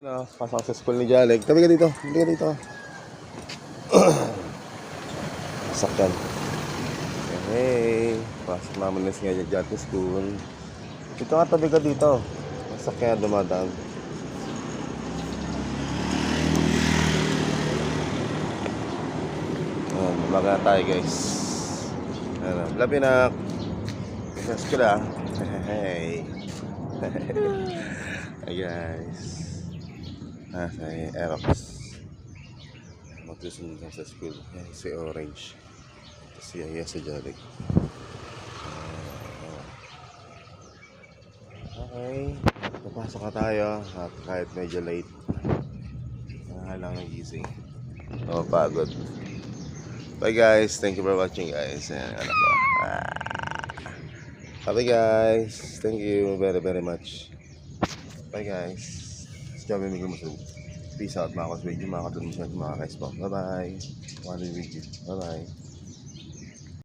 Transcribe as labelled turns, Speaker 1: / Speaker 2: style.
Speaker 1: Pasok sa school ni Jaleg. Tabi ka dito. Tabi ka dito. Sakyan. Hey. Pasok namin na siya dyan sa school. Dito nga, tabi ka dito. Sakyan dumadaan. Ayan, umaga tayo guys. Ayan, labi na. Sa school ah. Hey. Hey guys. Sa Aerox. Magsusunod lang sa school. Yan, si Orange. Si Aya sa Jalig. Okay. Papasok na tayo. At kahit medyo late. Lang nagising. Pagod. Bye guys. Thank you for watching guys. Ayan, anak ko. Bye guys. Thank you very very much. Bye guys. Sabi mo gusto. Peace out mga kaswede, mga katulong sa mga guys po. Bye bye. Bye bye.